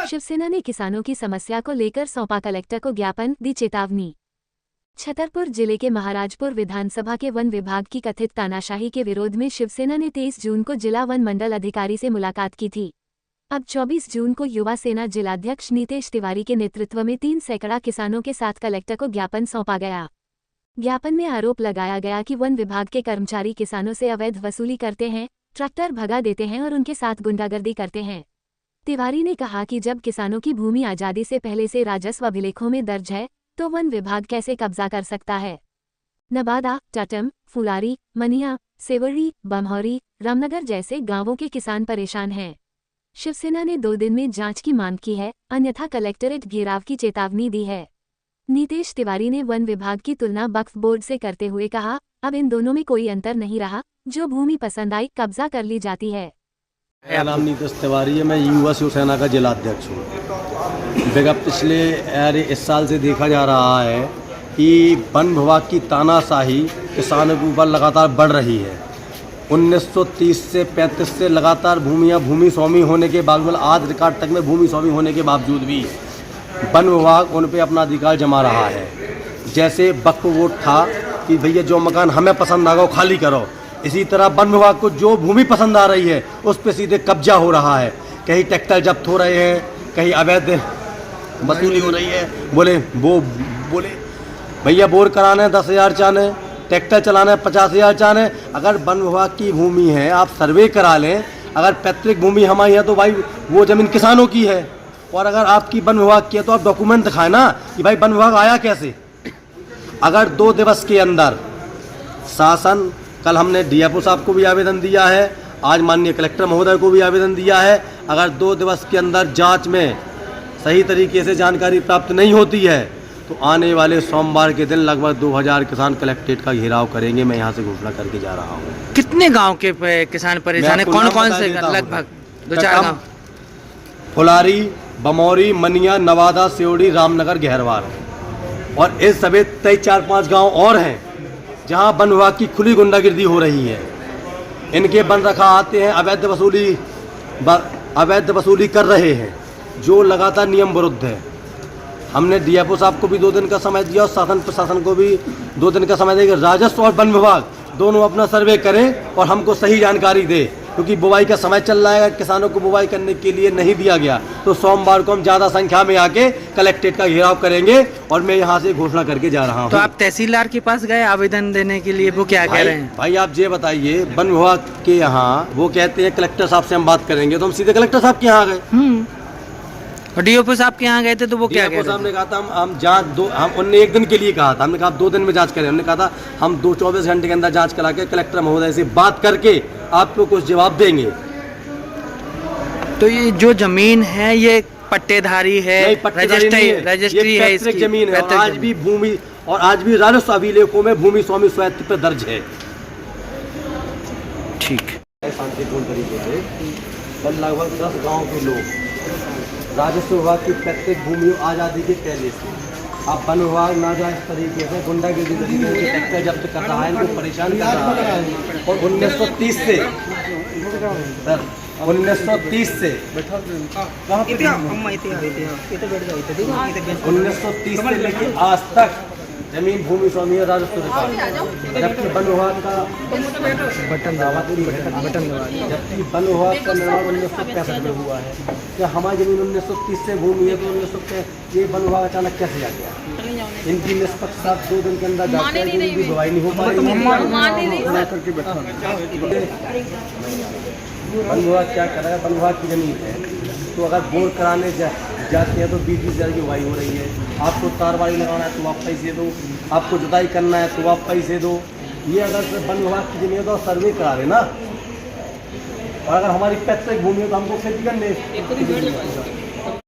शिवसेना ने किसानों की समस्या को लेकर सौंपा कलेक्टर को ज्ञापन, दी चेतावनी। छतरपुर जिले के महाराजपुर विधानसभा के वन विभाग की कथित तानाशाही के विरोध में शिवसेना ने 23 जून को जिला वन मंडल अधिकारी से मुलाकात की थी। अब 24 जून को युवा सेना जिलाध्यक्ष नीतेश तिवारी के नेतृत्व में 3 सैकड़ा किसानों के साथ कलेक्टर को ज्ञापन सौंपा गया। ज्ञापन में आरोप लगाया गया कि वन विभाग के कर्मचारी किसानों से अवैध वसूली करते हैं, ट्रैक्टर भगा देते हैं और उनके साथ गुंडागर्दी करते हैं। तिवारी ने कहा कि जब किसानों की भूमि आजादी से पहले से राजस्व अभिलेखों में दर्ज है तो वन विभाग कैसे कब्जा कर सकता है। नवादा, टटम, फुलारी, मनिया, सेवरी, बमहौरी, रामनगर जैसे गांवों के किसान परेशान हैं। शिवसेना ने 2 दिन में जांच की मांग की है, अन्यथा कलेक्टरेट घेराव की चेतावनी दी है। नीतेश तिवारी ने वन विभाग की तुलना वक्फ बोर्ड से करते हुए कहा, अब इन दोनों में कोई अंतर नहीं रहा, जो भूमि पसंद आई कब्जा कर ली जाती है। मेरा नाम नीतेश तिवारी है, मैं युवा शिवसेना का जिलाध्यक्ष हूँ। विगत पिछले इस साल से देखा जा रहा है कि वन विभाग की तानाशाही किसानों के ऊपर लगातार बढ़ रही है। 1930 से 35 से लगातार भूमि स्वामी होने के बावजूद आज रिकॉर्ड तक में भूमि स्वामी होने के बावजूद भी वन विभाग उन पे अपना अधिकार जमा रहा है। जैसे वक्फ बोर्ड था कि भैया जो मकान हमें पसंद आ गया खाली करो, इसी तरह वन विभाग को जो भूमि पसंद आ रही है उस पर सीधे कब्जा हो रहा है। कहीं ट्रैक्टर जब्त हो रहे हैं, कहीं अवैध वसूली हो रही है। बोले भैया बोर कराना है 10,000 चाने, ट्रैक्टर चलाना है 50,000 चाने। अगर वन विभाग की भूमि है आप सर्वे करा लें, अगर पैतृक भूमि हमारी है तो भाई वो ज़मीन किसानों की है, और अगर आपकी वन विभाग की है तो आप डॉक्यूमेंट दिखाएं ना कि भाई वन विभाग आया कैसे। अगर 2 दिवस के अंदर शासन, कल हमने डीएफओ साहब को भी आवेदन दिया है, आज माननीय कलेक्टर महोदय को भी आवेदन दिया है, अगर 2 दिवस के अंदर जांच में सही तरीके से जानकारी प्राप्त नहीं होती है तो आने वाले सोमवार के दिन लगभग 2000 किसान कलेक्ट्रेट का घेराव करेंगे। मैं यहाँ से घोषणा करके जा रहा हूँ। कितने गांव के किसान परेशान है, कौन कौन से? लगभग 2-4 गाँव। फुलारी, बमौरी, मनिया, नवादा, सेवड़ी, रामनगर, गहरवार, और इस सभी 4-5 गाँव और हैं जहाँ वन विभाग की खुली गुंडागिर्दी हो रही है। इनके वन रखा आते हैं, अवैध वसूली कर रहे हैं जो लगातार नियम विरुद्ध है। हमने डीएफओ साहब को भी 2 दिन का समय दिया और शासन प्रशासन को भी 2 दिन का समय देगा। राजस्व और वन विभाग दोनों अपना सर्वे करें और हमको सही जानकारी दे, क्योंकि बुवाई का समय चल रहा है। किसानों को बुवाई करने के लिए नहीं दिया गया तो सोमवार को हम ज़्यादा संख्या में आके कलेक्ट्रेट का घेराव करेंगे और मैं यहाँ से घोषणा करके जा रहा हूँ। तो आप तहसीलदार के पास गए आवेदन देने के लिए, वो क्या कह रहे हैं? भाई आप ये बताइए, वन विभाग के यहाँ वो कहते हैं कलेक्टर साहब से हम बात करेंगे, तो हम सीधे कलेक्टर साहब के यहाँ गए। और डीओपी साहब के यहाँ गए थे तो वो क्या कह रहे थे? साहब ने कहा था हम जांच उनने 1 दिन के लिए कहा था, हमने कहा 2 दिन में जांच करें। हमने कहा था हम 24 घंटे के अंदर जांच करा के कलेक्टर महोदय से बात करके आपको कुछ जवाब देंगे। तो ये जो जमीन है ये पट्टेधारी है, रजिस्ट्री है, इसकी जमीन है, आज भी भूमि और आज भी राजस्व अभिलेखों में भूमि स्वामी स्वायत्त पर दर्ज है। ठीक शांतिपूर्ण तरीके से लगभग 10 गाँव के लोग राजस्व विभाग की प्रत्येक भूमि आज़ादी के पहले से अब वन विभाग ना जाए इस तरीके से गुंडागिर्दी तरीके से ट्रैक्टर जब्त कर रहा है, इनको परेशान कर रहा है। और 1930 से सर 1930 से 1930 से लेकर आज तक जमीन भूमि स्वामी और राजस्व रिकॉर्ड, जबकि वन विभाग का जबकि वन विभाग का निर्माण 1965 में हुआ है। क्या हमारी जमीन 1930 से भूमि है तो 1965 ये वन विभाग अचानक कैसे आ गया? इनकी निष्पक्षता 2 दिन के अंदर जाती है, इनकी दवाई नहीं हो पा रही है। वन विभाग क्या करेगा? वन विभाग की जमीन है तो अगर बोर कराने जाते हैं तो 20-20 हज़ार की बुवाई हो रही है। आपको तारबाड़ी लगाना है तो आप पैसे दो, आपको जुताई करना है तो आप पैसे दो। ये अगर वन विभाग की जमीन है तो सर्वे करा देना, और अगर हमारी पैतृक भूमि है तो हमको खेती करने